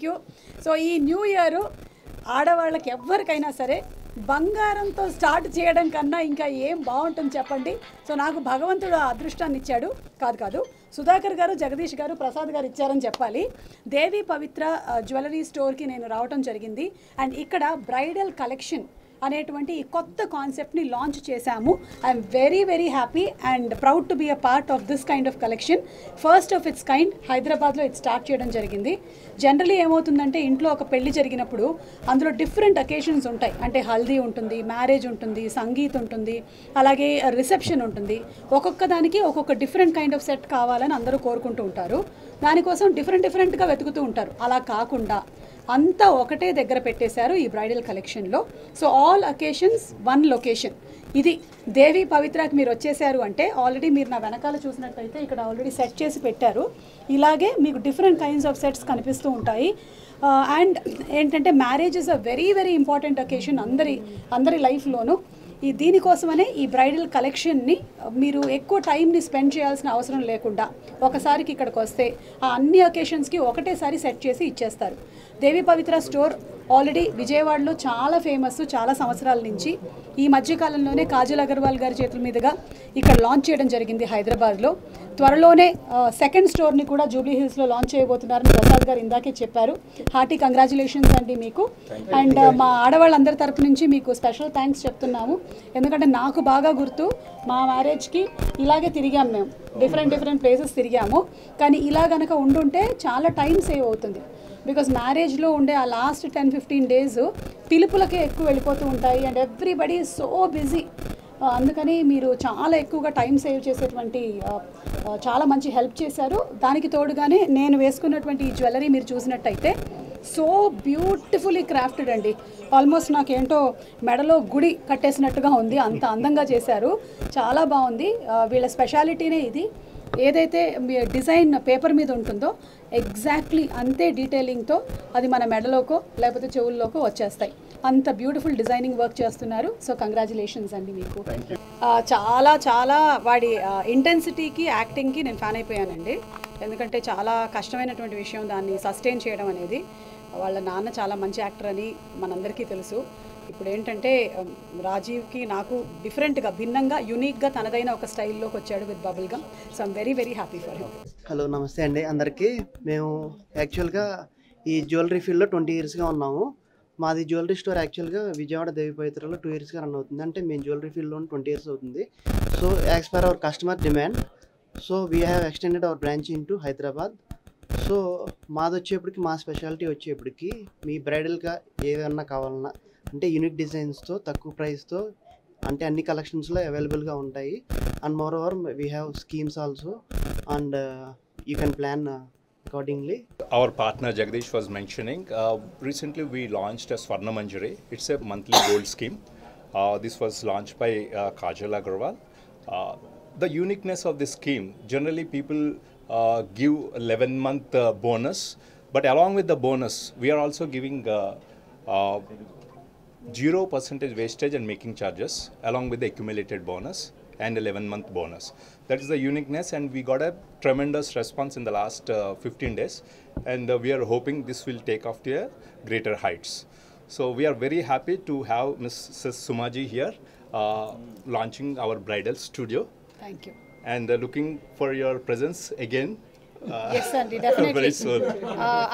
You. So ఈ new year ఆడవాళ్ళకి ఎవరికైనా సరే బంగారంతో స్టార్ట్ చేయడం కన్నా ఇంకా ఏం బాగుంటుంది చెప్పండి. సో నాకు భగవంతుడు ఆ అదృష్టాన్ని ఇచ్చాడు. కాదు సుధాకర్ గారు, జగదీష్ గారు, ప్రసాద్ గారు ఇచ్చారని చెప్పాలి. దేవి పవిత్ర జ్యువెలరీ స్టోర్కి నేను రావటం జరిగింది. అండ్ ఇక్కడ బ్రైడల్ కలెక్షన్ అనేటువంటి ఈ కొత్త కాన్సెప్ట్ని లాంచ్ చేశాము. I'm very happy and proud to be a part of this kind of collection. First of its kind హైదరాబాద్లో ఇది స్టార్ట్ చేయడం జరిగింది. జనరలీ ఏమవుతుందంటే ఇంట్లో ఒక పెళ్లి జరిగినప్పుడు అందులో డిఫరెంట్ అకేషన్స్ ఉంటాయి. అంటే హల్దీ ఉంటుంది, మ్యారేజ్ ఉంటుంది, సంగీత్ ఉంటుంది, అలాగే రిసెప్షన్ ఉంటుంది. ఒక్కొక్క దానికి ఒక్కొక్క డిఫరెంట్ కైండ్ ఆఫ్ సెట్ కావాలని అందరూ కోరుకుంటూ ఉంటారు. దానికోసం డిఫరెంట్గా వెతుకుతూ ఉంటారు. అలా కాకుండా అంతా ఒకటే దగ్గర పెట్టేశారు ఈ బ్రైడల్ కలెక్షన్లో. So all occasions one location. ఇది దేవి పవిత్రకి మీరు వచ్చేసారు అంటే ఆల్రెడీ మీరు నా వెనకాల చూసినట్టయితే ఇక్కడ ఆల్రెడీ సెట్ చేసి పెట్టారు. ఇలాగే మీకు డిఫరెంట్ కైండ్స్ ఆఫ్ సెట్స్ కనిపిస్తూ ఉంటాయి. అండ్ ఏంటంటే marriage is a very important occasion అందరి లైఫ్లోనూ. దీనికోసమనే ఈ బ్రైడల్ కలెక్షన్ని మీరు ఎక్కువ టైంని స్పెండ్ చేయాల్సిన అవసరం లేకుండా ఒకసారికి ఇక్కడికి వస్తే ఆ అన్ని అకేషన్స్కి ఒకటేసారి సెట్ చేసి ఇచ్చేస్తారు. దేవి పవిత్ర స్టోర్ ఆల్రెడీ విజయవాడలో చాలా ఫేమస్ చాలా సంవత్సరాల నుంచి. ఈ మధ్యకాలంలోనే కాజల్ అగర్వాల్ గారి చేతుల మీదుగా ఇక్కడ లాంచ్ చేయడం జరిగింది హైదరాబాద్లో. త్వరలోనే సెకండ్ స్టోర్ని కూడా జూబ్లీ హిల్స్లో లాంచ్ చేయబోతున్నారని ప్రసాద్ గారు ఇందాకే చెప్పారు. హార్టీ కంగ్రాచులేషన్స్ అండి మీకు. అండ్ మా ఆడవాళ్ళందరి తరపు నుంచి మీకు స్పెషల్ థ్యాంక్స్ చెప్తున్నాము. ఎందుకంటే నాకు బాగా గుర్తు, మా మ్యారేజ్కి ఇలాగే తిరిగాము మేము. డిఫరెంట్ ప్లేసెస్ తిరిగాము. కానీ ఇలా కనుక ఉండుంటే చాలా టైం సేవ్ అవుతుంది. బికాజ్ మ్యారేజ్లో ఉండే ఆ లాస్ట్ 10-15 డేస్ పిలుపులకే ఎక్కువ వెళ్ళిపోతూ ఉంటాయి. And everybody is so busy. అందుకని మీరు చాలా ఎక్కువగా టైం సేవ్ చేసేటువంటి చాలా మంచి హెల్ప్ చేశారు. దానికి తోడుగానే నేను వేసుకున్నటువంటి ఈ జ్యువెలరీ మీరు చూసినట్టయితే సో బ్యూటిఫుల్లీ క్రాఫ్టెడ్ అండి. ఆల్మోస్ట్ నాకేంటో మెడలో గుడి కట్టేసినట్టుగా ఉంది. అంత అందంగా చేశారు. చాలా బాగుంది. వీళ్ళ స్పెషాలిటీనే ఇది. ఏదైతే మీ డిజైన్ పేపర్ మీద ఉంటుందో ఎగ్జాక్ట్లీ అంతే డీటెయిలింగ్తో అది మన మెడలోకో లేకపోతే చెవుల్లోకో వచ్చేస్తాయి. అంత బ్యూటిఫుల్ డిజైనింగ్ వర్క్ చేస్తున్నారు. సో కంగ్రాచులేషన్స్ అండి మీకు. చాలా వాడి ఇంటెన్సిటీకి యాక్టింగ్కి నేను ఫ్యాన్ అయిపోయానండి. ఎందుకంటే చాలా కష్టమైనటువంటి విషయం దాన్ని సస్టైన్ చేయడం అనేది. వాళ్ళ నాన్న చాలా మంచి యాక్టర్ అని మనందరికీ తెలుసు. ఇప్పుడు ఏంటంటే రాజీవ్కి నాకు డిఫరెంట్గా భిన్నంగా యూనిక్గా తనదైన ఒక స్టైల్లోకి వచ్చాడు with bubble gum. So I'm very happy for him. Hello, నమస్తే అండి అందరికీ. మేము యాక్చువల్గా ఈ జ్యువెలరీ ఫీల్డ్లో 20 ఇయర్స్గా ఉన్నాము. మాది జ్యువెలరీ స్టోర్ యాక్చువల్గా విజయవాడ దేవి పవిత్రలో 2 ఇయర్స్గా రన్ అవుతుంది. అంటే మేము జ్యువెలరీ ఫీల్డ్లో 20 ఇయర్స్ అవుతుంది. So as per our customer demand, so we have extended our branch in to Hyderabad. సో మాది వచ్చేప్పటికి మా స్పెషాలిటీ వచ్చేప్పటికి మీ బ్రైడల్గా ఏదన్నా కావాలన్నా అంటే యూనిక్ డిజైన్స్తో తక్కువ ప్రైస్తో అంటే అన్ని కలెక్షన్స్లో అవైలబుల్గా ఉంటాయి. And more over we have schemes also and you can plan accordingly. Our partner Jagdish was mentioning, recently we launched a Swarna Manjari. It's a monthly gold scheme. This was launched by Kajal Agarwal. The uniqueness of this scheme, generally people give 11-month bonus, but along with the bonus, we are also giving 0% wastage and making charges along with the accumulated bonus and 11-month bonus. That is the uniqueness, and we got a tremendous response in the last 15 days, and we are hoping this will take off to greater heights. So we are very happy to have Mrs. Sumaji here launching our bridal studio. Thank you. And looking for your presence again. Yes అండి, definitely.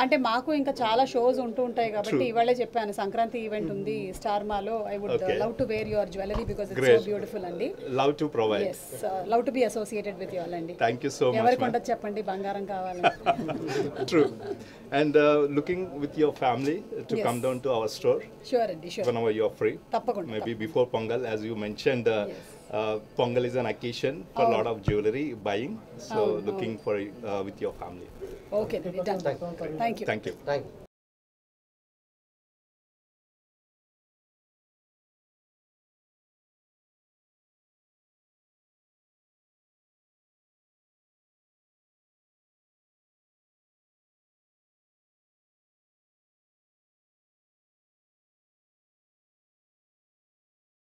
అంటే మాకు ఇంకా చాలా shows ఉంటూ ఉంటాయి కాబట్టి ఇవాళే చెప్పాను సంక్రాంతి ఈవెంట్ ఉంది స్టార్ మాలో. I would love to wear your jewellery because it's so beautiful అండి. Love to provide. yes, love to be associated with you all అండి. Thank you so much. ఎవరికి ఉండదు చెప్పండి బంగారం కావాలని. True. And looking with your family to Yes. come down to our store. Sure అండి, sure. Whenever you are free. తప్పకుండా. Maybe before Pongal, as you mentioned, Pongal is an occasion for a lot of jewelry buying. So looking for with your family. Okay, done. Thank you. Thank you. Thank you.